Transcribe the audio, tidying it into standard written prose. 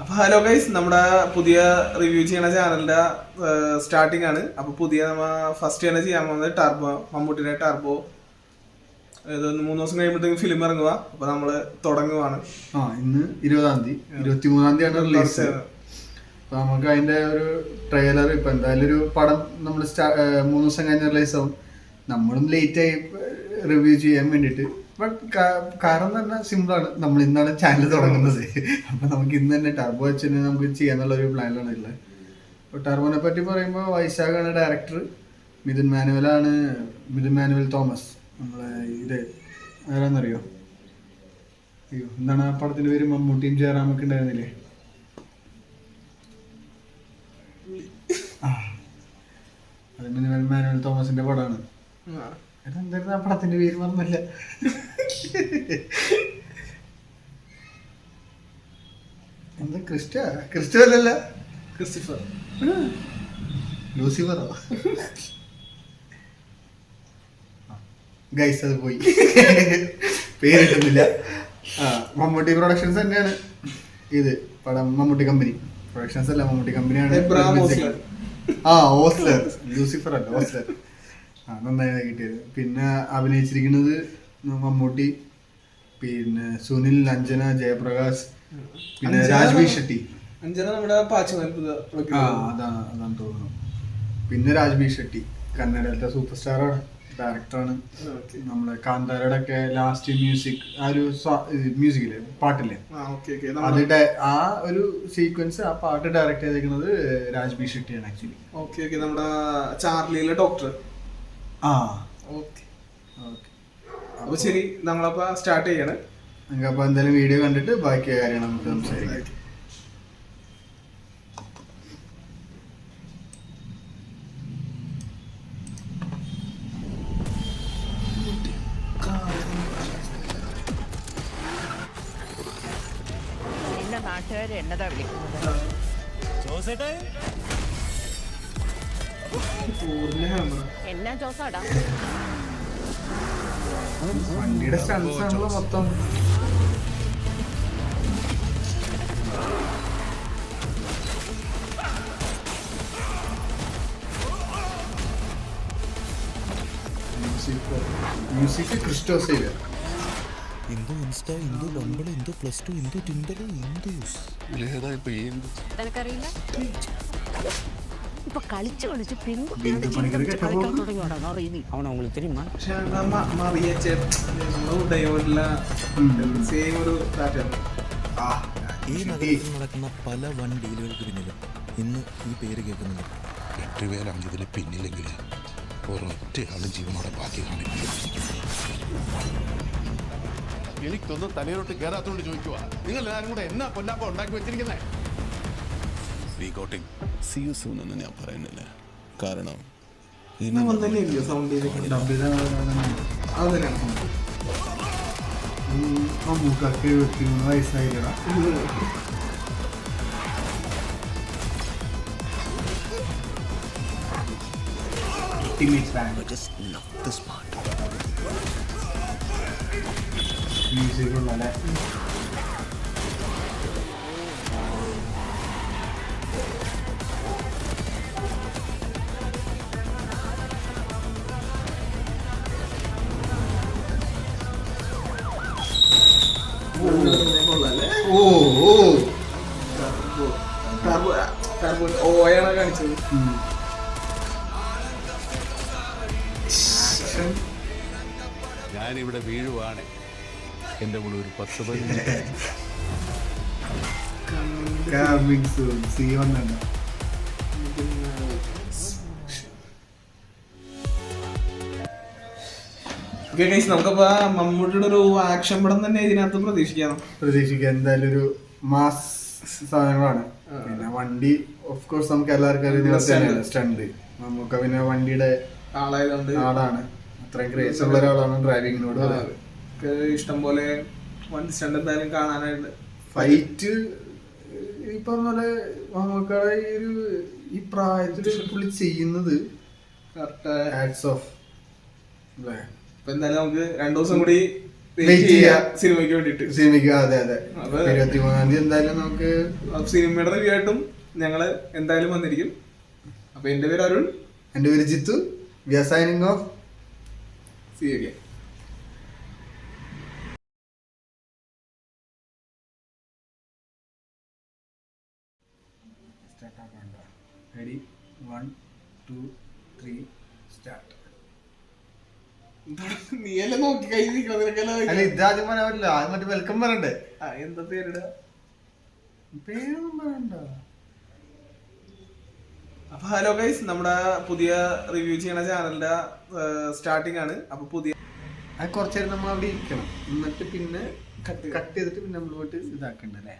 അപ്പൊ hello guys, നമ്മുടെ പുതിയ റിവ്യൂ ചെയ്യണ ചാനലിന്റെ സ്റ്റാർട്ടിംഗ് ആണ്. അപ്പൊ പുതിയ നമ്മ ഫസ്റ്റ് തന്നെ ചെയ്യാൻ പോകുന്നത് ടർബോ, മമ്മൂട്ടിയുടെ ടർബോ. ഇതൊന്ന് 3 ദിവസം കഴിയുമ്പോഴത്തേക്കും ഫിലിം ഇറങ്ങുക. അപ്പൊ നമ്മള് തുടങ്ങുവാണ്. ഇന്ന് 20-ാം തീയതി, 23-ാം തീയതിയാണ് റിലീസ്. അപ്പൊ നമുക്ക് അതിന്റെ ഒരു ട്രെയിലർ ഇപ്പൊ എന്തായാലും ഒരു പടം നമ്മൾ 3 ദിവസം കഴിഞ്ഞ് റിലീസ് ആവും. നമ്മളും ലേറ്റ് ആയി റിവ്യൂ ചെയ്യാൻ വേണ്ടിട്ട്. കാരണം തന്നെ സിമ്പിളാണ്, നമ്മൾ ഇന്നാണ് ചാനൽ തുടങ്ങുന്നത്. അപ്പൊ നമുക്ക് ഇന്ന് തന്നെ ടർബോ വെച്ച് നമുക്ക് ചെയ്യാന്നുള്ള ഒരു പ്ലാനിലാണ് ഉള്ളത്. അപ്പൊ ടർബോനെ പറ്റി പറയുമ്പോൾ വൈശാഖാണ് ഡയറക്ടർ, മിഥുൻ മാനുവൽ തോമസ്. നമ്മളെ ഇത് ആരാന്നറിയോ? അയ്യോ, എന്താണ് ആ പടത്തിന്റെ പേര്? മമ്മൂട്ടിയും ജയറാമൊക്കെ ഉണ്ടായിരുന്നില്ലേ? അത് മിഥുൻ മാനുവൽ തോമസിന്റെ പടമാണ്. എന്തായിരുന്നു ആ പടത്തിന്റെ പേര്? പറഞ്ഞല്ല. എന്താ ക്രിസ്റ്റോ അല്ലല്ല, ക്രിസ്റ്റഫർ ലൂസിഫറോ? ഗൈസ് അത് പോയി, പേരിട്ടുന്നില്ല. മമ്മൂട്ടി പ്രൊഡക്ഷൻസ് തന്നെയാണ് ഇത് പടം. മമ്മൂട്ടി കമ്പനി പ്രൊഡക്ഷൻസ് അല്ല, മമ്മൂട്ടി കമ്പനിയാണ്. ഓസ്ലർ, ലൂസിഫർ അല്ല, ഓസ്ലർ. നന്നായി കിട്ടിയത്. പിന്നെ അഭിനയിച്ചിരിക്കുന്നത് മമ്മൂട്ടി, പിന്നെ സുനിൽ, അഞ്ജന, ജയപ്രകാശ്, പിന്നെ രാജ്ബി ഷെട്ടി. അതാണ് തോന്നുന്നു. പിന്നെ രാജ്ബി ഷെട്ടി കന്നഡയിലത്തെ സൂപ്പർ സ്റ്റാറാണ്, ഡയറക്ടറാണ്. നമ്മളെ കാന്താരയുടെ ഒക്കെ ലാസ്റ്റ് മ്യൂസിക്, ആ ഒരു മ്യൂസിക്കില്ലേ, പാട്ടില്ലേ, അതിന്റെ ആ ഒരു സീക്വൻസ്, ആ പാട്ട് ഡയറക്ട് ചെയ്തിരിക്കുന്നത് രാജ്ബി ഷെട്ടിയാണ് ആക്ച്വലി. നമ്മുടെ ചാർലിയിലെ ഡോക്ടർ. അപ്പൊ ശരി, നമ്മളപ്പോ സ്റ്റാർട്ട് ചെയ്യാണ്. നമുക്കപ്പോ എന്തായാലും വീഡിയോ കണ്ടിട്ട് ബാക്കി കാര്യങ്ങൾ നമുക്ക് സംസാരിക്കാം. നാട്ടുകാര് എന്നതാ വിളിക്കുന്നത്? എന്നാ ജോസാടാ? വണ്ടിയുടെ സ്റ്റണ്ട്സ് ആണല്ലോ മൊത്തം. Music Christo Xavier. Indu insta, Indu Bumble, Indu plus two, Indu Tinder, Indu നിനക്കറിയില്ല? ഇപ്പൊ കളിച്ച് അവനെ உங்களுக்கு தெரியுமா? ഈ നഗരത്തിൽ നടക്കുന്ന പല വൻ ഡീലുകൾക്ക് പിന്നിലും ഇന്ന് ഈ പേര് കേൾക്കുന്നുണ്ട്. 8 പേരാണ് ഇതിൽ പിന്നിലെങ്കിൽ ഒരൊറ്റയാളും ജീവനോടെ ബാക്കി കാണിക്കും. എനിക്കൊന്നും തലയിലോട്ട് കയറാത്തോണ്ട് ചോദിക്കുക, നിങ്ങൾ എല്ലാവരും കൂടെ എന്നാ പൊന്നാപ്പ ഉണ്ടാക്കി വെച്ചിരിക്കുന്നത്? റീകോട്ടിംഗ് സീ യു സൂൺ എന്ന് ഞാൻ പറയുന്നില്ല. കാരണം മമ്മൂക്കൊക്കെ 73 വയസ്സായില്ലടാ. മ്യൂസിക് ഉള്ളല്ലേ? ഓയാണ് കാണിച്ചത്. ഞാനിവിടെ വീഴുവാണ്. എൻ്റെ കൂടെ ഒരു 10-15 നമുക്കപ്പോ മമ്മൂട്ടിയുടെ ഒരു ആക്ഷൻ പടം തന്നെ ഇതിനകത്ത് പ്രതീക്ഷിക്കാം. എന്തായാലും ഒരു മാസ് സാധനങ്ങളാണ്. പിന്നെ വണ്ടി ഓഫ് കോഴ്സ് നമുക്ക് എല്ലാവർക്കും അറിയുന്ന സ്റ്റണ്ട്. നമുക്ക് പിന്നെ വണ്ടിയുടെ ആളാണ്, അത്രയും ക്രേസ് ഉള്ള ഒരാളാണ് ഡ്രൈവിങ്ങിനോട്. ഇഷ്ടം പോലെ വണ്ടി സ്റ്റണ്ട് എന്തായാലും കാണാനായിട്ട്. ഫൈറ്റ് ഈ പറഞ്ഞ പോലെ നമുക്കടെ ഈ പ്രായത്തില് പുള്ളി ചെയ്യുന്നത് ഹാറ്റ്സ് ഓഫ് അല്ലേ? എന്തായാലും നമുക്ക് 2 ദിവസം കൂടി വെയിറ്റ് ചെയ്യാ സിനിമയ്ക്ക് വേണ്ടിട്ട്. സിനിമയ്ക്ക്. അതെ 23-ാം തീയതി എന്തായാലും നമുക്ക് സിനിമയുടെ റിവ്യൂ ആയിട്ടും ഞങ്ങള് എന്തായാലും വന്നിരിക്കും. അപ്പൊ എന്റെ പേര് അരുൺ, എന്റെ പേര് Jithu. We are signing off. See you again. Ready? 1, 2, 3, start. നീയല്ലേ നോക്കി കൈ അല്ല ഇതാദ്യം പറയാൻ പറ്റില്ല, ആദ്യം മറ്റേ വെൽക്കം പറയണ്ടേ. എന്താ പേരിട? പേരൊന്നും പറയണ്ട. അപ്പൊ ഹലോ ഗൈസ്, നമ്മുടെ പുതിയ റിവ്യൂ ചെയ്യണ ചാനലിന്റെ സ്റ്റാർട്ടിംഗ് ആണ്. അപ്പൊ പുതിയ അത് കുറച്ചേരം നമ്മൾ അവിടെ ഇരിക്കണം, എന്നിട്ട് പിന്നെ കട്ട് ചെയ്തിട്ട് പിന്നെ നമ്മൾ പോയിട്ട് ഇതാക്കണ്ടല്ലേ.